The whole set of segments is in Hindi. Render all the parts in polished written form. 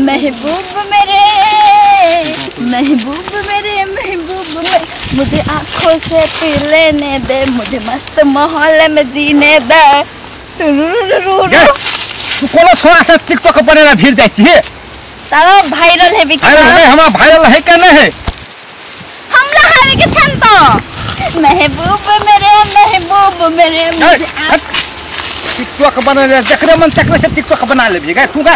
महबूब मेरे मुझे आँखों से पी लेने दे, मुझे मस्त माहौल में जीने दे। कोनो छोरा से टिकटॉक बनेला भीड़ जाती है। तारो वायरल है बिक हमारा वायरल है क्या नहीं है? हमला है बिक छन तो महबूब मेरे टिकटॉक बनेला देखरे मन तकले से टिकटॉक बना ले भी तू का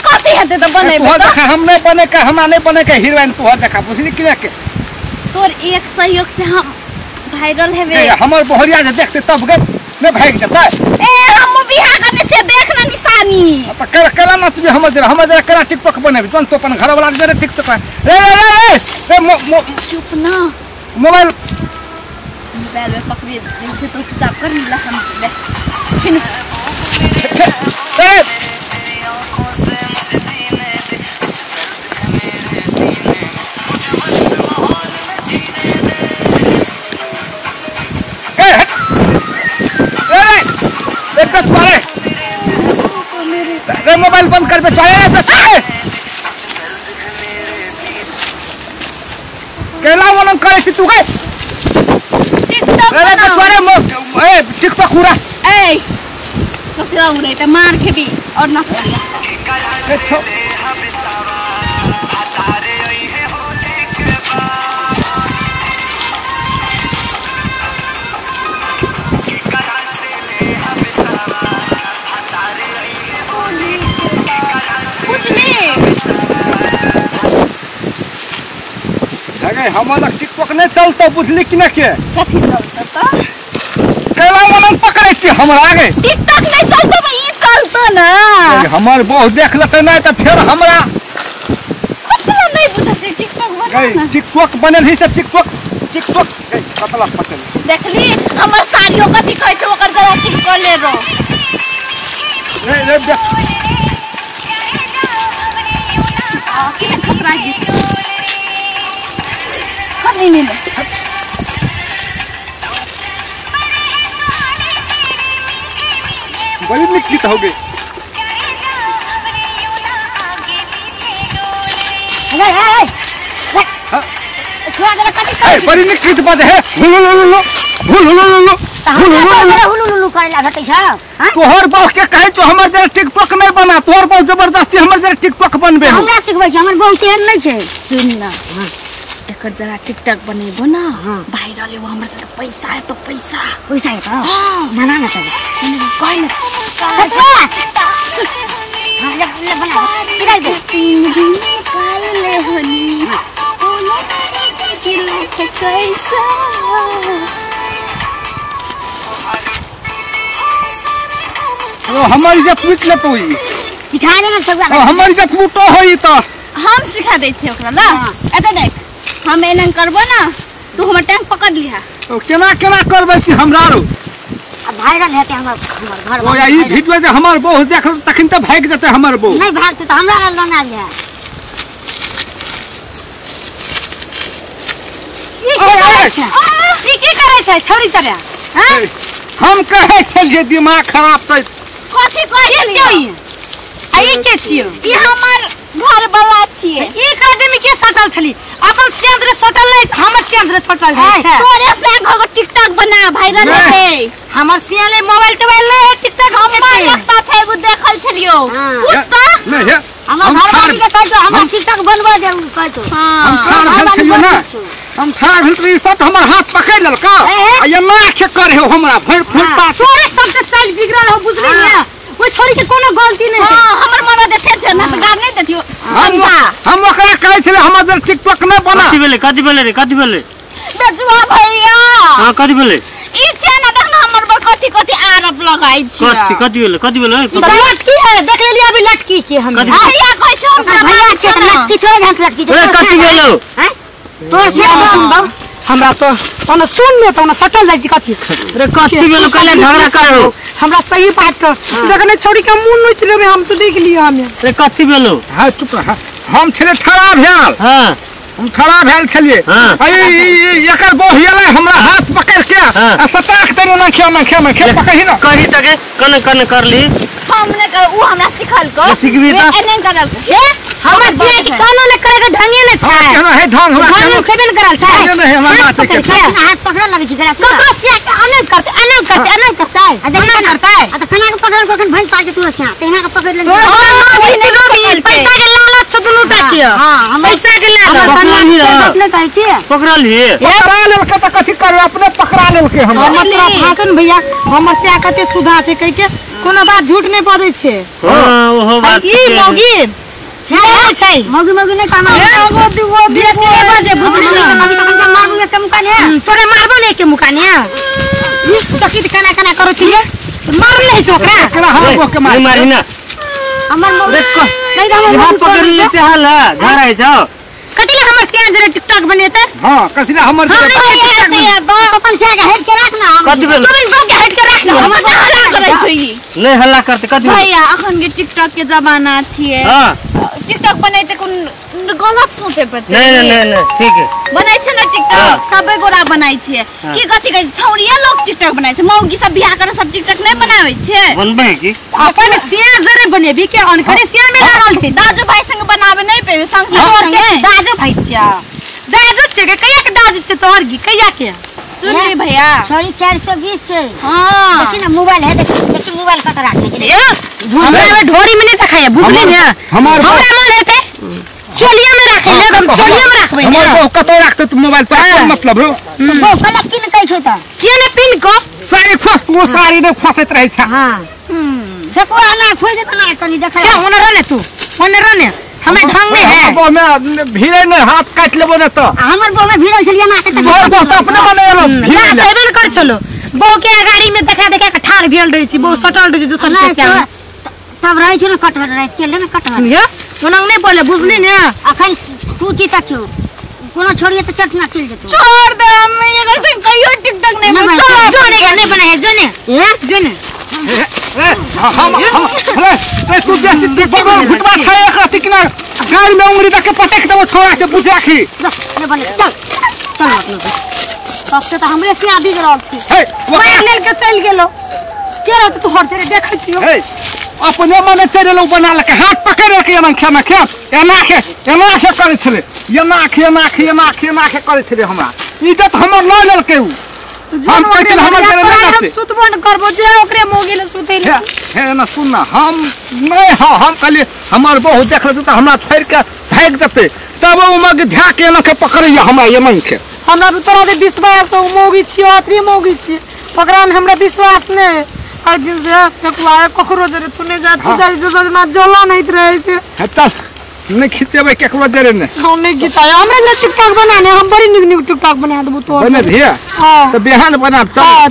कथि हते तो बने तू देखा हम नहीं बने का हम नहीं बने का हीरोइन तू देखा बुझली कि के तोर एक सहयोग से हम वायरल है बे। हमर बहरिया जे देखते तब गए मैं भाग जाता ए हम बियाह करने छे देख ना निशानी तो कला नचबे हमर जरा कला टिकटॉक बनेबे तुम तो अपन घर वाला जरा टिकटॉक रे चुप ना मोबाइल में पकड़े से तो चुप कर ला हम ले फिर मोबाइल बंद कर केला मन करे तू गए टिकटॉक टिकटॉक पूरा ए ससुरा उड़े त मार खेबी और ना हमारा टिकटॉक नहीं चलता बुझली कि नहीं के कथि चलता त केला मन पकड़े छी हमरा आगे टिकटॉक नहीं चलता त ई चलता ना हमर बहुत देख लेते नहीं तो फिर हमरा कथि नहीं बुझते टिकटॉक बना टिकटॉक बनल ही से टिकटॉक कतला पटल देखली हमर साड़ियो कथि कहै छै ओकर जरा टिकटॉक ले रो रे देख कि खतरा की नहीं बड़ी निकलित हो गई बड़ी निकलित बात है तोहर बहु के कहे तो हमर जरा टिकटॉक नहीं बना तोहर बहु जबरदस्ती हमर जरा टिकटॉक बनबे हमरा सिखबै हमर बहु तेहन नहीं छै सुन ना एकर जरा टिकटॉक बनेबो ना वायरल है वो हमर से पैसा है तो पैसा है तो बना ना तब कोई ना अच्छा हां ले बना किराए दे 3 दिन काल ले हनी बोला चिचिला के कैसा ओ हमारी जब पूछ ले तो सिखा देना सब हमारी जब पूछो होई तो हम सिखा दे छी ओकरा ला एते देख हम एनन करबो ना तू हमर टैंक पकड़ लिहा तो केना करबै छी हमरा रो वायरल हेते हमर घर ओ ई वीडियो जे हमर बहु देख तखन त भाग जते हमर बहु नहीं भागते त हमरा ला लोना लिया ई की करे छै छोड़ी तरे हैं हम कहै छै जे दिमाग खराब त कथि कहै छियै आई के छियै ई हमर घर वाला छियै ई एकेडमी के सटल छली अपन केंद्र सटल नै हमर केंद्र सटल छै तोरे से घर टिकटॉक बना वायरल है हमर सियाले मोबाइल टोबाइल नै है टिकटॉक हम लगता छै वो देखल छलियो पूछता नहीं है हमर घर वाली के कह दो हमर टिकटॉक बनवा जरूर कह दो हम ठार भेल छियो ना हम ठार भेल ई सब हमर हाथ पकड़ लेलका आ ये नाख करे हो हमरा भर पा तोरे सब के स्टाइल बिगड़ल हो बुझली ना वो छोरी के कोनो गलती नहीं है हमर मरा देखे छै ना गार नहीं देथियो हम ओकरा कहै छले हमर जर टिकटॉक नै बना कथि भेले बेजुआ भैया हां कथि भेले ई छै ना देख ना हमर पर कथि आरोप लगाई छै कथि भेले लटकी है देख लेली अभी लटकी के हम भैया कहै छै भैया छै लटकी छोड़ झंक लटकी कथि भेले हैं तोर से सुन हमरा तो ओने सुन में तो ओने सटल जाई छी कथि रे कथि भेले कहले झगड़ा करो हमरा सही बात कर देखने छोड़ी के मुंह नोच लेबे हम तो देख लियो हम रे कथि भेलो हां चुप हम छले ठड़ा भेल हां हम खड़ा भेल छलिए एकर बोहियाले हमरा हाथ पकड़ के सताख देने ना खे पकड़ी ना कही तके कने कर ली हमने कर उ हमरा सिखल को सिखबी त एने करल हे हमर दिया के कानो ने करे के ढंगे ने छै केना है ढंग हमरा ढंग से बिन करल छै नहीं हमरा नाचे के हाथ पकड़ लगे छै करा को से अनक करते अनक करते आ जब ना करता है तो खाना के पकड़ के भैंस पाके तू रसिया तेना के पकड़ ले पैसा के लालच से दुनु ताकियो हां पैसा के लालच अपने कहि के पकड़ल ही पकड़ा लेल के त कथि कर अपने पकड़ा लेल के हम मतलब भाषण भैया हमर से कते सुधा से कहि के कोनो बात झूठ नहीं पड़े छै हां ओहो बात ई मौगी है छै मौगी ने काम है वो बेसी नहीं बजे बुझली मौगी तो मारबो के मुका ने तोरे मारबो ने के मुका ने ई तकित खाना करो छिए मार ले छोकरा केना हम के मारी ना हमर मौगी नहीं यहाँ हम पकड़ लेते हाल धराय जाओ कतिला हमर त्यां जरे टिकटॉक बनेते हां कसिना हमर हम नहीं है तो अपन से हेड के राख ना कथि भेल तू बिन के हेड के राख ना हमर हल्ला करै छै ई नहीं हल्ला करते कथि भेल भैया अखन के टिकटॉक के जमाना छिए हां टिकटॉक बनैते कोन गलत सोचे पड़ते नहीं ठीक है बनाय छै ना टिकटॉक सबे गोरा बनाय छै की कथि कहै छौरिया लोग टिकटॉक बनाय छै मौगी सब बियाह करे सब टिकटॉक नहीं बनावे छै बनबे की अपन से जरे बनेबी के अन करे से में लागल थी दाजू भाई संग बनावे नहीं पेवे संग संगे दाजू भाई छिया दाजू छे के कहिया के दाजू छे तोहर की कहिया के सुन ली भैया छोरी 420 छे हां देखी ना मोबाइल है देखी मोबाइल कत राखने के हमरा में ढोरी में नहीं तखाया बुझली ना हमार हमरा मन हेते चोलिया में राखे ले हम चोलिया में रखबे हमर ना बहु कतो राखते तू मोबाइल पर कोन मतलब हो वो कला किन कहि छै त के ने पिन को सारी फस वो सारी ने फसत रहे छै हां फेको ना खोइ दे तना तनी देखा क्या होने रहने तू होने रहने हमें ढंग में है वो में भीड़े ने हाथ काट लेबो ने तो हमर बो में भिड़ल छलिया ना के वो तो अपने बनेलो ना सेवन कर चलो बो के गाड़ी में देखा के ठाड़ भेल रही छी बो सटल रही जो सब से तब रहै छै ना कटवर रात के ले ना कटवर ये ओनंग नहीं बोले बुझली ने अखन तू चिता छौ कोनो छोड़िए तो चटना चल जेतो छोड़ दे मैं अगर तुम कहियो टिकटॉक नहीं बना जोने का नहीं बना है जोने हम तू जैसे बगल घुटवा खाए एक रात किना गाड़ी में उंगली तक के पटक देबो छोड़ा के बुझ राखी ये बने चल तब से तो हमरे से आबी रहल छी हे मैं ले के चल गेलो के रहत तू हर तेरे देखै छियो हे अपने मने चलेलो बना के हाथ पकड़ के एना खाना खा एना के करे छले एना के करे छले हमरा इज्जत हमर ल लेल के हम कहते हमर जरे नहीं सुतबन करबो जे ओकरे मोगी ले सुते हे ना सुन ना हम नहीं हम कहली हमर बहु देख ले त हमरा छोड़ के भाग जते तब ओ मग ध्या के एना के पकड़िया हमरा एमन के हमरा तोरा दे विश्वास तो मोगी छियो अतरी मोगी छी ओकरा में हमरा विश्वास नहीं आज दिन से एकवार ककरो जरे तूने जा तू जा जो ना जला नहीं रहे छे चल नहीं खींचबे केकरो देरे ने हम नहीं गीताया हमरे ले टिकटॉक बनाने हम बड़ी निक टिकटॉक बना देबो तो बने भैया हां तो बिहान बना चल